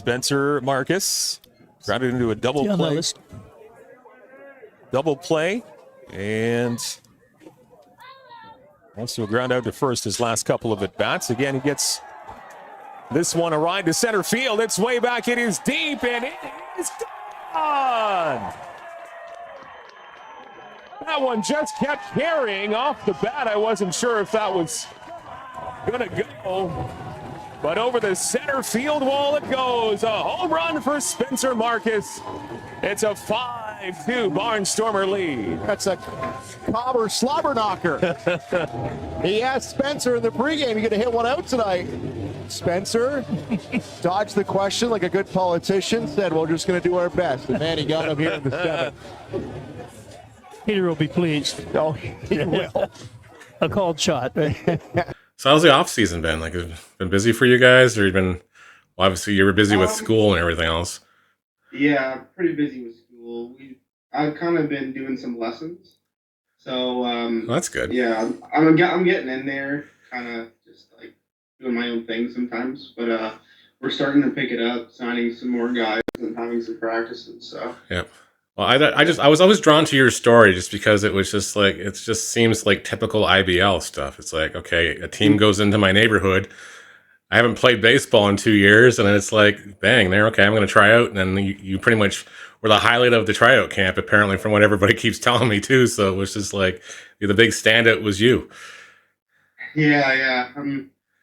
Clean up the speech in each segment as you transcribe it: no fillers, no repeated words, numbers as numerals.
Spencer Marcus grounded into a double play. Double play. And also a ground out to first his last couple of at-bats. Again, he gets this one a ride to center field. It's way back. It is deep, and it is gone. That one just kept carrying off the bat. I wasn't sure if that was going to go. But over the center field wall it goes. A home run for Spencer Marcus. It's a 5-2 Barnstormer lead. That's a Cobber slobber knocker. He asked Spencer in the pregame, "You going to hit one out tonight?" Spencer dodged the question like a good politician, said, "Well, we're just going to do our best." And man, he got him here in the seventh. Peter will be pleased. Oh, he will. A called shot. So how's the off season been? Like, has it been busy for you guys, or obviously you were busy with school and everything else? Yeah, pretty busy with school. I've kind of been doing some lessons, so Well, that's good. yeah, I'm getting in there, kind of just like doing my own thing sometimes. But we're starting to pick it up, signing some more guys and having some practice and stuff. Yep. Well, I was always drawn to your story just because it was just like, it just seems like typical IBL stuff. It's like, okay, a team goes into my neighborhood. I haven't played baseball in 2 years, and it's like, bang, there, okay, I'm going to try out. And then you pretty much were the highlight of the tryout camp, apparently, from what everybody keeps telling me too. So it was just like, the big standout was you. Yeah.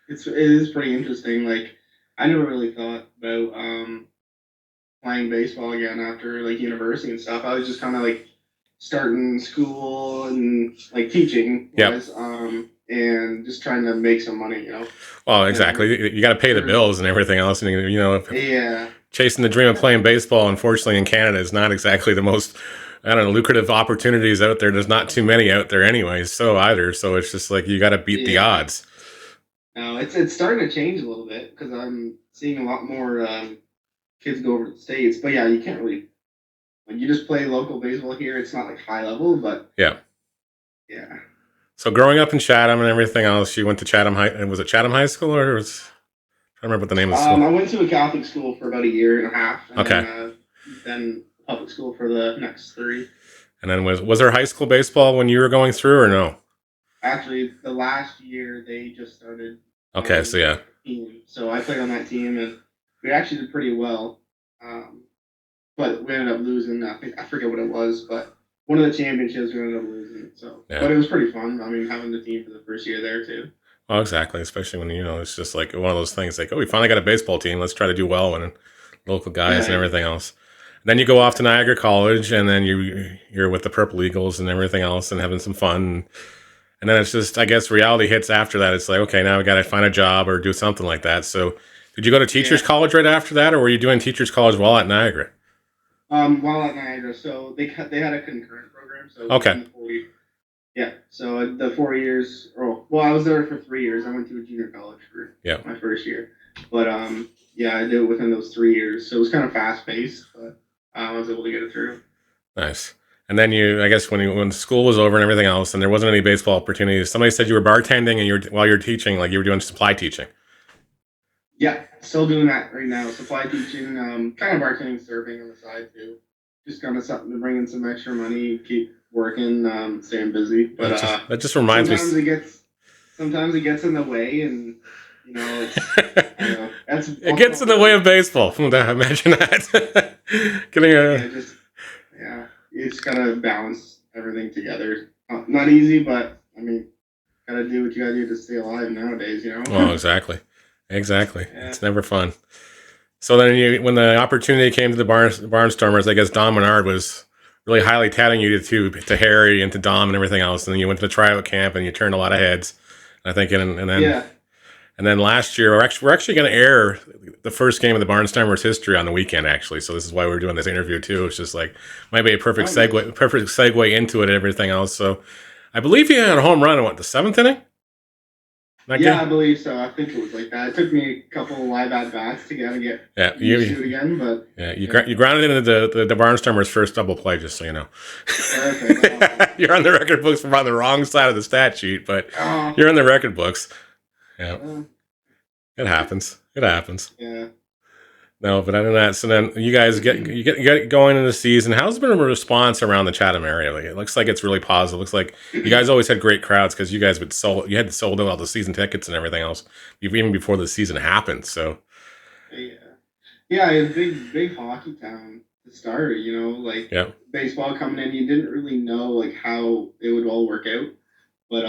It is pretty interesting. Like, I never really thought about playing baseball again after like university and stuff. I was just kind of like starting school and like teaching was, and just trying to make some money, you know. Well, exactly. You got to pay the bills and everything else, and yeah. Chasing the dream of playing baseball, unfortunately, in Canada is not exactly the most, lucrative opportunities out there. There's not too many out there, anyways. So it's just like you got to beat the odds. No, it's starting to change a little bit because I'm seeing a lot more kids go over to the States. But yeah, you can't really, like, you just play local baseball here. It's not like high level, but yeah. So growing up in Chatham and everything else, you went to Chatham High. Was it Chatham High School, or was, I don't remember what the name of the school? I went to a Catholic school for about a year and a half. And then public school for the next 3. And then was there high school baseball when you were going through, or no? Actually, the last year they just started. Okay, so yeah. Team. So I played on that team, and we actually did pretty well. But we ended up losing. I forget what it was, but one of the championships we ended up losing. So, but it was pretty fun. I mean, having the team for the first year there too. Well, exactly. Especially when it's just like one of those things. Like, oh, we finally got a baseball team. Let's try to do well, and local guys and everything else. And then you go off to Niagara College, and then you're with the Purple Eagles and everything else, and having some fun. And then it's just, I guess, reality hits after that. It's like, okay, now we got to find a job or do something like that. So, did you go to Teachers College right after that, or were you doing Teachers College while at Niagara? While at Niagara, so they had a concurrent program. So okay. So the 4 years. I was there for 3 years. I went to a junior college for my first year, but I did it within those 3 years. So it was kind of fast paced, but I was able to get it through. Nice. And then I guess when school was over and everything else, and there wasn't any baseball opportunities, somebody said you were bartending and while you're teaching, like you were doing supply teaching. Yeah, still doing that right now. Supply teaching, kind of bartending, surfing on the side too. Just kind of something to bring in some extra money, keep working, staying busy. But that just reminds me. Sometimes it gets in the way, and it gets in the way of baseball. Imagine that. You just gotta balance everything together. Not easy, but I mean, gotta do what you gotta do to stay alive nowadays, you know? Well, exactly. Yeah. It's never fun. So then when the opportunity came to the Barnstormers, I guess Dom Menard was really highly touting you to Harry and to Dom and everything else. And then you went to the tryout camp and you turned a lot of heads, I think. And then last year, we're actually going to air the first game of the Barnstormers history on the weekend, actually. So this is why we're doing this interview too. It's just like might be a perfect segue into it and everything else. So I believe you had a home run in the 7th inning. I believe so. I think it was like that. It took me a couple of live at bats to get used to it again, but you grounded into the Barnstormers' first double play, just so you know. Perfect. You're on the record books from on the wrong side of the stat sheet, but you're in the record books. Yeah, it happens. Yeah. No, but other than that, so then you guys get going into the season. How's been a response around the Chatham area? Like, it looks like it's really positive. It looks like you guys always had great crowds because you guys had sold out all the season tickets and everything else even before the season happened. So Yeah, it's big hockey town to start. Like yeah, baseball coming in, you didn't really know like how it would all work out, but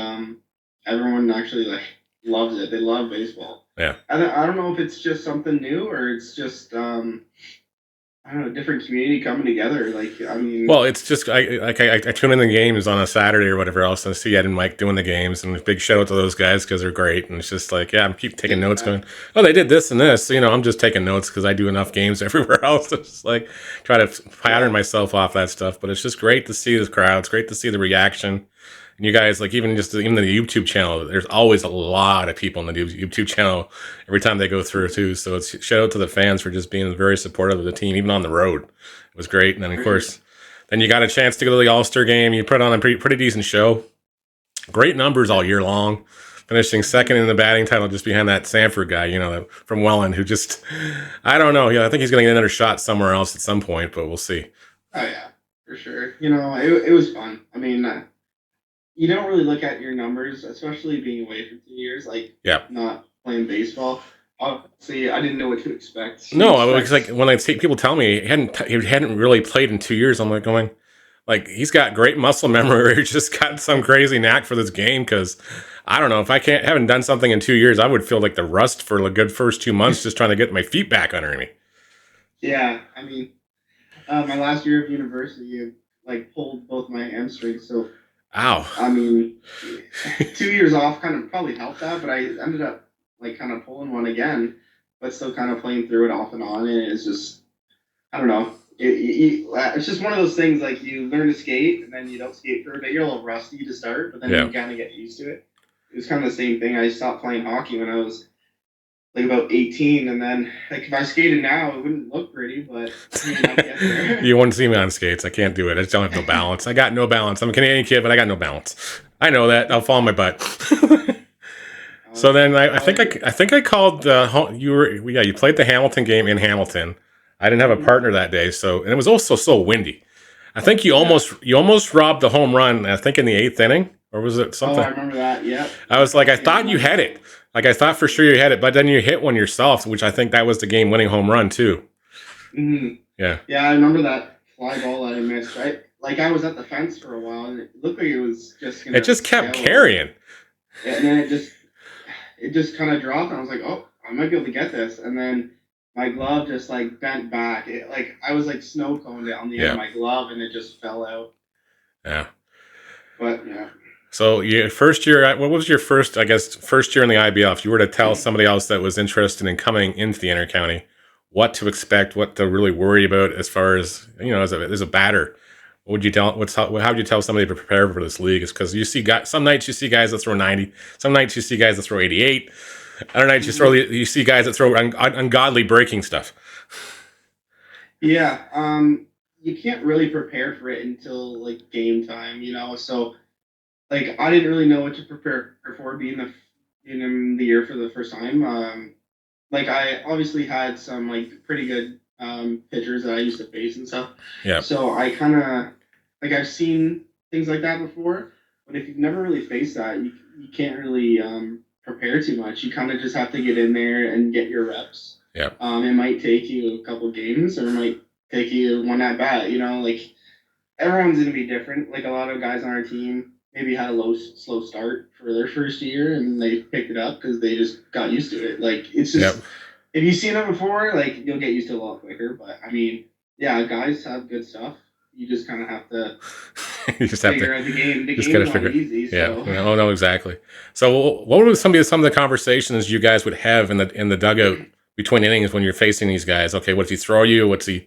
everyone actually like loves it. They love baseball. yeah. I don't know if it's just something new or it's just I don't know, different community coming together. Like, I mean, Well, it's just I tune in the games on a Saturday or whatever else, and I see Ed and Mike doing the games, and big shout out to those guys because they're great. And it's just like, yeah, I'm keep taking notes, going, oh, they did this and this. I'm just taking notes because I do enough games everywhere else. It's just like try to pattern myself off that stuff. But it's just great to see the crowd. It's great to see the reaction. And you guys, like even the YouTube channel, there's always a lot of people on the YouTube channel every time they go through too. So it's shout out to the fans for just being very supportive of the team, even on the road. It was great. And then of course, then you got a chance to go to the All-Star game. You put on a pretty decent show. Great numbers all year long. Finishing second in the batting title just behind that Sanford guy, from Welland, who just, I don't know. I think he's going to get another shot somewhere else at some point, but we'll see. Oh yeah, for sure. It was fun. I mean, you don't really look at your numbers, especially being away for 2 years, like not playing baseball. Obviously, I didn't know what to expect. No, it's like when I see people tell me he hadn't really played in 2 years, I'm like going, like he's got great muscle memory, or he's just got some crazy knack for this game. Because I don't know, if I haven't done something in 2 years, I would feel like the rust for a good first 2 months just trying to get my feet back under me. Yeah, I mean, my last year of university, like pulled both my hamstrings, so. Ow. I mean, 2 years off kind of probably helped that, but I ended up like kind of pulling one again, but still kind of playing through it off and on. And it's just, I don't know. It's just one of those things like you learn to skate and then you don't skate for a bit. You're a little rusty to start, but then you kind of get used to it. It was kind of the same thing. I stopped playing hockey when I was like about 18, and then like if I skated now, it wouldn't look pretty, but I mean, I get there. You wouldn't see me on skates. I can't do it. I just don't have no balance. I got no balance. I'm a Canadian kid, but I got no balance. I know that. I'll fall on my butt. So then I think I called you played the Hamilton game in Hamilton. I didn't have a partner that day, and it was also so windy. I think you almost robbed the home run. I think in the 8th inning, or was it something? Oh, I remember that. Yeah. I was like, I thought you had it. Like I thought for sure you had it, but then you hit one yourself, which I think that was the game-winning home run too. Mm-hmm. Yeah. Yeah, I remember that fly ball that I missed. Right, like I was at the fence for a while, and it looked like it was just. It just kept carrying. Yeah, and then it just kind of dropped, and I was like, oh, I might be able to get this, and then my glove just like bent back. I was like snow coned on the end of my glove, and it just fell out. Yeah. But yeah. So first year, what was your first year in the IBL? If you were to tell somebody else that was interested in coming into the Intercounty, what to expect, what to really worry about as far as, as a batter, what would you tell? How would you tell somebody to prepare for this league? Is because some nights you see guys that throw 90, some nights you see guys that throw 88, other nights you see guys that throw ungodly breaking stuff. Yeah, you can't really prepare for it until like game time, so. Like I didn't really know what to prepare for being in the year for the first time. Like I obviously had some like pretty good pitchers that I used to face and stuff. Yeah. So I kind of like I've seen things like that before, but if you've never really faced that, you can't really prepare too much. You kind of just have to get in there and get your reps. Yeah. It might take you a couple games, or it might take you one at bat. Like everyone's gonna be different. Like a lot of guys on our team maybe had a slow start for their first year, and they picked it up because they just got used to it. Like it's just if you've seen it before, like you'll get used to it a lot quicker. But I mean, yeah, guys have good stuff. You just kind of have to figure out the game. The game's not easy. Yeah. So. Oh no, exactly. So what were some of the conversations you guys would have in the dugout between innings when you're facing these guys? Okay, what's he throw you? What's he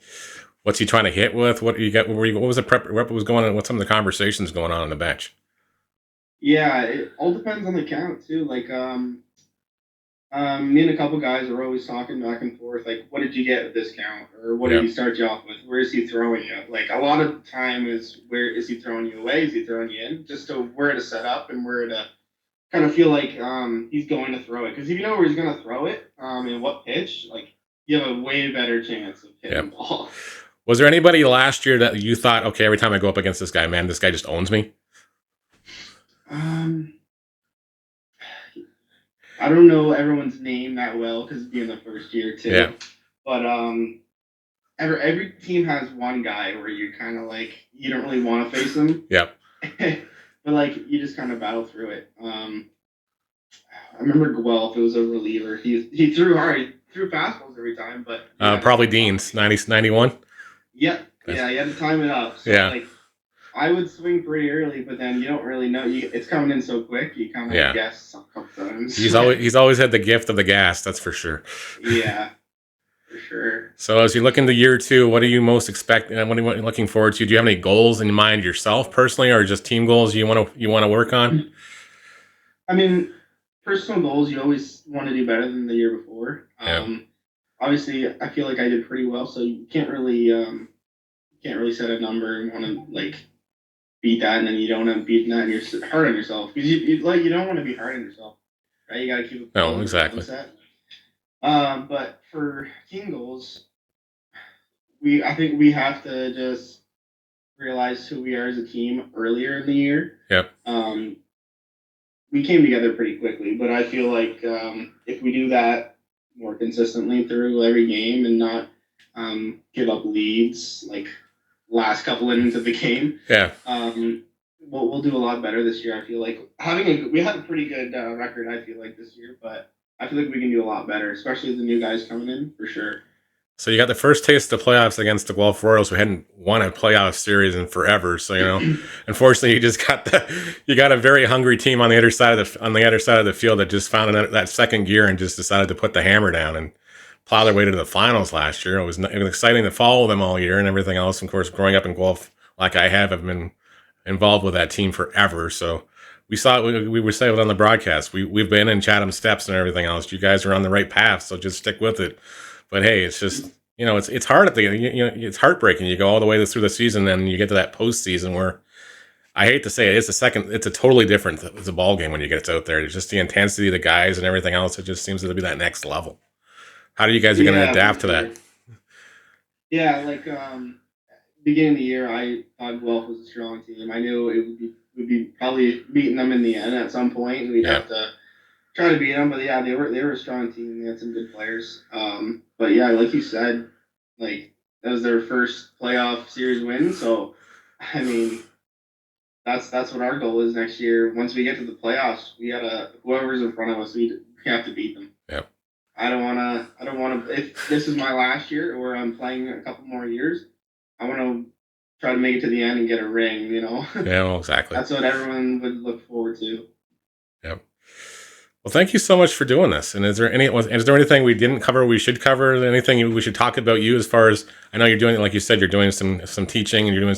trying to hit with? What you got? What was the prep? What was going on? What's some of the conversations going on the bench? Yeah, it all depends on the count too. Like, me and a couple guys are always talking back and forth. Like, what did you get with this count, or what did he start you off with? Where is he throwing you? Like, a lot of time is where is he throwing you away? Is he throwing you in? Just to where to set up and where to kind of feel like he's going to throw it. Because if you know where he's going to throw it, and what pitch, like you have a way better chance of hitting the ball. Was there anybody last year that you thought, okay, every time I go up against this guy, man, this guy just owns me? I don't know everyone's name that well because being the first year too. Yeah. But every team has one guy where you kind of like you don't really want to face him. Yep. But like you just kind of battle through it. I remember Guelph. It was a reliever. He threw hard. He threw fastballs every time, but probably Dean's 91. Yep. Yeah, you had to time it up. So, like, I would swing pretty early, but then you don't really know. It's coming in so quick. You kind of guess a couple times. He's always had the gift of the gas. That's for sure. Yeah, for sure. So as you look into year 2, what are you most expecting? What are you looking forward to? Do you have any goals in mind yourself personally, or just team goals you want to work on? I mean, personal goals. You always want to do better than the year before. Obviously, I feel like I did pretty well, so you can't really set a number and want to like beat that, and then you don't have beaten that, and you're hard on yourself because you don't want to be hard on yourself, right? You got to keep it. No, exactly. But for team goals, I think we have to just realize who we are as a team earlier in the year. Yep. We came together pretty quickly, but I feel like if we do that more consistently through every game and not give up leads like last couple innings of the game. Yeah. We'll do a lot better this year. I feel like we had a pretty good record. I feel like this year, but I feel like we can do a lot better, especially with the new guys coming in for sure. So you got the first taste of the playoffs against the Guelph Royals, who hadn't won a playoff series in forever. So unfortunately, you got a very hungry team on the other side of the field that just found that second gear and just decided to put the hammer down and plow their way to the finals last year. It was exciting to follow them all year and everything else. Of course, growing up in Guelph like I have, I've been involved with that team forever. So we were saying it on the broadcast. We've been in Chatham steps and everything else. You guys are on the right path, so just stick with it. But hey, it's just it's hard at it's heartbreaking. You go all the way through the season, and you get to that postseason where I hate to say it, it's a totally different. It's a ball game when you get out there. It's just the intensity of the guys and everything else. It just seems to be that next level. How do you guys going to adapt to that? Yeah, like beginning of the year, I thought Guelph was a strong team. I knew it would be probably beating them in the end at some point. We'd have to try to beat them, but yeah, they were a strong team. They had some good players. But yeah, like you said, like that was their first playoff series win. So I mean, that's what our goal is next year. Once we get to the playoffs, we gotta whoever's in front of us, we have to beat them. Yep. I don't wanna. If this is my last year, or I'm playing a couple more years, I want to try to make it to the end and get a ring. Yeah, well, exactly. That's what everyone would look forward to. Yep. Well, thank you so much for doing this. And is there anything we didn't cover we should cover? Anything we should talk about you as far as, I know you're doing, like you said, you're doing some teaching and you're doing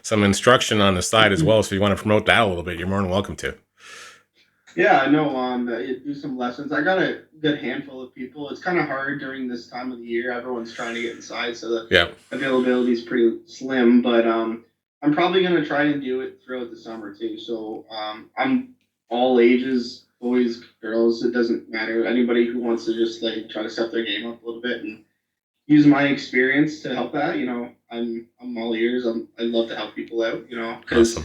some instruction on the side as well. So if you want to promote that a little bit, you're more than welcome to. Yeah, I know. Do some lessons. I got a good handful of people. It's kind of hard during this time of the year. Everyone's trying to get inside, so the availability is pretty slim. But I'm probably going to try and do it throughout the summer too. So I'm all ages. Boys, girls, it doesn't matter. Anybody who wants to just like try to step their game up a little bit and use my experience to help that, I'm all ears. I'd love to help people out, because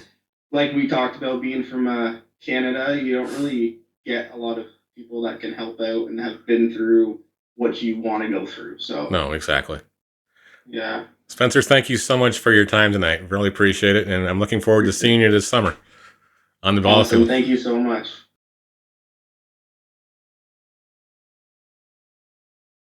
like we talked about, being from Canada, you don't really get a lot of people that can help out and have been through what you want to go through. So no, exactly. Yeah. Spencer, thank you so much for your time tonight. Really appreciate it, and I'm looking forward to seeing you this summer on the ball field. Thank you so much.